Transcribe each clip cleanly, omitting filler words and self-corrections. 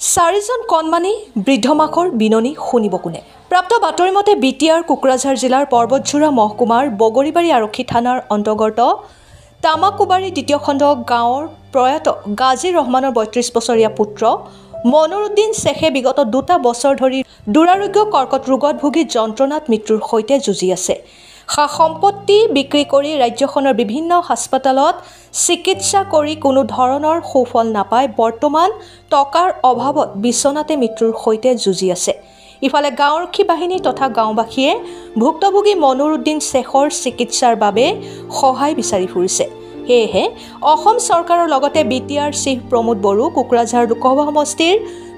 চাৰিজন কণমানি বৃদ্ধমাকৰ বিননি শুনিব কোনে। প্ৰাপ্ত বাতৰি মতে বিটিআৰ কোকৰাঝাৰ জিলাৰ পৰ্বতঝোৰা মহকুমাৰ বগৰীবাৰী আৰক্ষী থানাৰ অন্তৰ্গত তামাকুবাৰী দ্বিতীয় খণ্ড গাঁৱৰ প্ৰয়াত গাজী ৰহমানৰ ৩২ বছৰীয়া পুত্ৰ মনুৰুদ্দিন শ্বেখে বিগত ২ বছৰ ধৰি দুৰাৰোগ্য কৰ্কট ৰোগত ভুগি যন্ত্ৰণাত মৃত্যুৰ সৈতে যুঁজি আছে। সা সম্পত্তি বিক্ৰী কৰি ৰাজ্যখনৰ বিভিন্ন হাস্পতালত চিকিৎসা কৰি কোনো ধৰণৰ সুফল নাপায় বৰ্তমান টকাৰ অভাৱত বিচনাতে মৃত্যুৰ সৈতে যুঁজি আছে। ইফালে গাঁওৰক্ষী বাহিনী তথা গাঁওবাসীয়ে ভুক্তভোগী মনুৰুদ্দিন শ্বেখৰ চিকিৎসাৰ বাবে সহায় বিচাৰি ফুৰিছে। সেয়েহে অসম চৰকাৰৰ লগতে বিটিআৰ চিফ প্ৰমোদ বড়ো, কোকৰাঝাৰ লোকসভা সমষ্টিৰ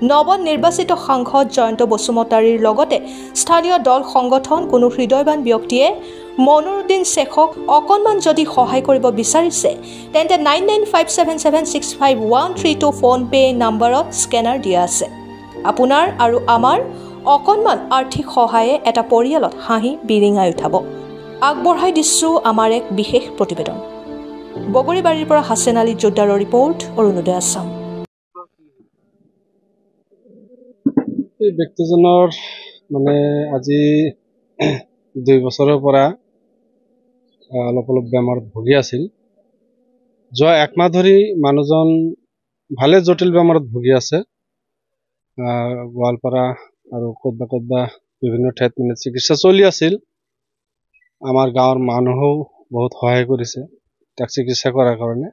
নৱনিৰ্বাচিত সাংসদ জয়ন্ত বসুমতাৰীৰ লগতে স্থানীয় দল সংগঠন কোনো হৃদয়বান ব্যক্তিয়ে মনুৰুদ্দিন শ্বেখক অকণমান যদি সহায় কৰিব বিচাৰিছে তেন্তে 9957765132 ফোনপে নম্বৰত স্কেনাৰ দিয়া আছে। আপোনাৰ আৰু আমাৰ অকণমান আৰ্থিক সহায়ে এটা পৰিয়ালত হাঁহি বিৰিঙাই উঠাব। আগবঢ়াই দিছোঁ আমাৰ এক বিশেষ প্ৰতিবেদন। বগৰীবাৰীৰ পৰা হাছেন আলী যোদ্ধাৰৰ ৰিপৰ্ট, অৰুণোদয় আছাম। এই ব্যক্তিজনৰ আজি 2 বছৰৰ পৰা অলপ বেমাৰত ভুগি আছিল। যোৱা 1 মাহ ধৰি মানুহজন ভালে জটিল বেমাৰত ভুগি আছে। গোৱালপাৰা আৰু ক'তবা বিভিন্ন ঠাইত চিকিৎসা চলি আছিল। আমাৰ গাঁৱৰ মানুহেও বহুত সহায় কৰিছে তাক চিকিৎসা কৰাৰ কাৰণে,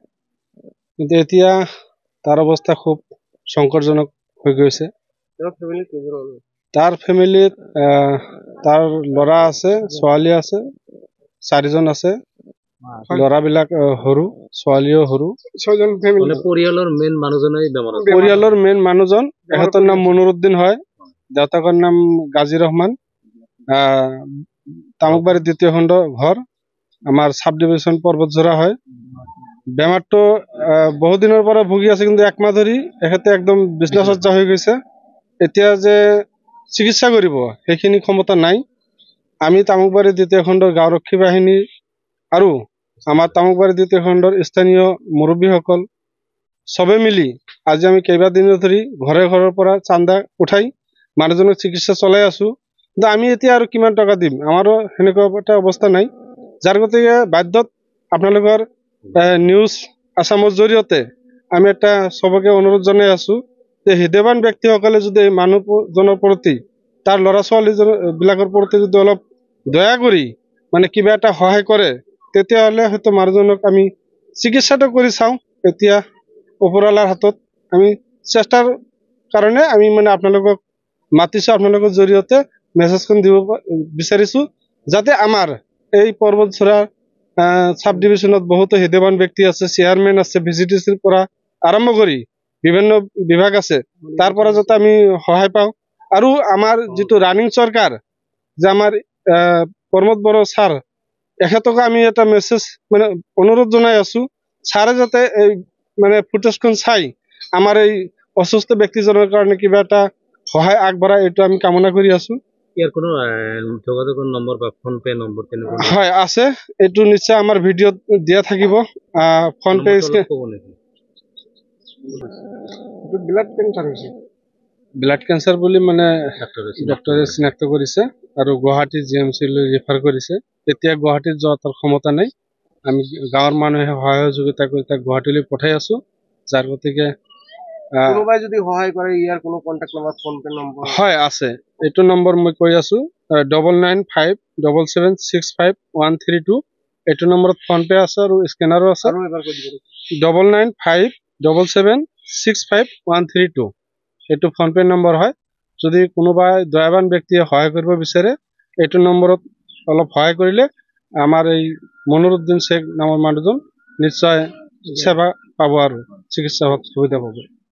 কিন্তু এতিয়া তাৰ অৱস্থা খুব সংকটজনক হৈ গৈছে। তাৰ ফেমিলিত তাৰ ল'ৰা আছে, ছোৱালী আছে, 4জন আছে। ল'ৰাবিলাক সৰু, ছোৱালীও সৰু। পৰিয়ালৰ মেইন মানুহজন, এখেতৰ নাম মনুৰুদ্দিন হয়, দেউতাকৰ নাম গাজী ৰহমান। তামুকবাৰী দ্বিতীয় খণ্ড ঘৰ, আমাৰ সাব ডিভিজন পৰ্বতঝোৰা হয়। বেমাৰটো বহুত দিনৰ পৰা ভুগি আছে, কিন্তু 1 মাহ ধৰি এখেতে একদম বিছনাসজ্জা হৈ গৈছে। এতিয়া যে চিকিৎসা কৰিব সেইখিনি ক্ষমতা নাই। আমি তামুকবাৰী দ্বিতীয় খণ্ডৰ গাঁওৰক্ষী বাহিনী আৰু আমাৰ তামুকবাৰী দ্বিতীয় খণ্ডৰ স্থানীয় মুৰব্বীসকল চবে মিলি আজি আমি কেইবাদিনো ধৰি ঘৰৰ পৰা চান্দা উঠাই মানুহজনক চিকিৎসা চলাই আছো। কিন্তু আমি এতিয়া আৰু কিমান টকা দিম, আমাৰো সেনেকুৱা এটা অৱস্থা নাই। যাৰ গতিকে বাধ্যত আপোনালোকৰ নিউজ আছামৰ জৰিয়তে আমি এটা চবকে অনুৰোধ জনাই আছো যে হৃদয়বান ব্যক্তিসকলে যদি মানুহজনৰ প্ৰতি, তাৰ ল'ৰা ছোৱালী বিলাকৰ প্ৰতি যদি অলপ দয়া কৰি কিবা এটা সহায় কৰে, তেতিয়াহ'লে হয়তো মানুহজনক আমি চিকিৎসাটো কৰি চাওঁ। এতিয়া ওপৰৱালাৰ হাতত আমি চেষ্টাৰ কাৰণে আমি আপোনালোকক মাতিছো, আপোনালোকৰ জৰিয়তে মেছেজখন দিব বিচাৰিছো যাতে আমাৰ এই পৰ্বতঝোৰা সাব ডিভিজনত বহুতো হৃদয়বান ব্যক্তি আছে, চেয়াৰমেন আছে, ভিজিডিচিৰ পৰা আৰম্ভ কৰি বিভিন্ন বিভাগ আছে, তাৰ পৰা যাতে আমি সহায় পাওঁ। আৰু আমাৰ যিটো ৰানিং চৰকাৰ যে আমাৰ প্ৰমোদ বড়ো ছাৰ, এখেতক আমি এটা মেছেজ অনুৰোধ জনাই আছো, ছাৰে যাতে এই ফুটেজখন চাই আমাৰ এই অসুস্থ ব্যক্তিজনৰ কাৰণে কিবা এটা সহায় আগবঢ়ায়, এইটো আমি কামনা কৰি আছো। ইয়াৰ কোনো যোগাযোগৰ নম্বৰ বা ফোন পে নম্বৰ হয় আছে, এইটো নিশ্চয় আমাৰ ভিডিঅ'ত দিয়া থাকিব। ফোন পে ব্লাড কেঞ্চাৰ বুলি ডক্টৰে চিনাক্ত কৰিছে আৰু গুৱাহাটী GMC লৈ ৰেফাৰ কৰিছে। এতিয়া গুৱাহাটীত যোৱা তাৰ ক্ষমতা নাই, আমি গাঁৱৰ মানুহে সহযোগিতা কৰি তাক গুৱাহাটীলৈ পঠাই আছো। যাৰ গতিকে কোনোবাই যদি সহায় কৰে, ইয়াৰ কোনো contact number, phone pay number হয় আছে। এইটো নম্বৰ মই কৈ আছো 9957765132। এইটো নম্বৰত ফোন পে আছে আৰু স্কেনাৰো আছে। 9957765132 এইটো ফোন পে নম্বৰ হয়। যদি কোনোবাই দয়াবান ব্যক্তিয়ে সহায় কৰিব বিচাৰে, এইটো নম্বৰত অলপ সহায় কৰিলে আমাৰ এই মনুৰুদ্দিন শ্বেখ নামৰ মানুহজন নিশ্চয় সেৱা পাব আৰু চিকিৎসা সুবিধা পাব।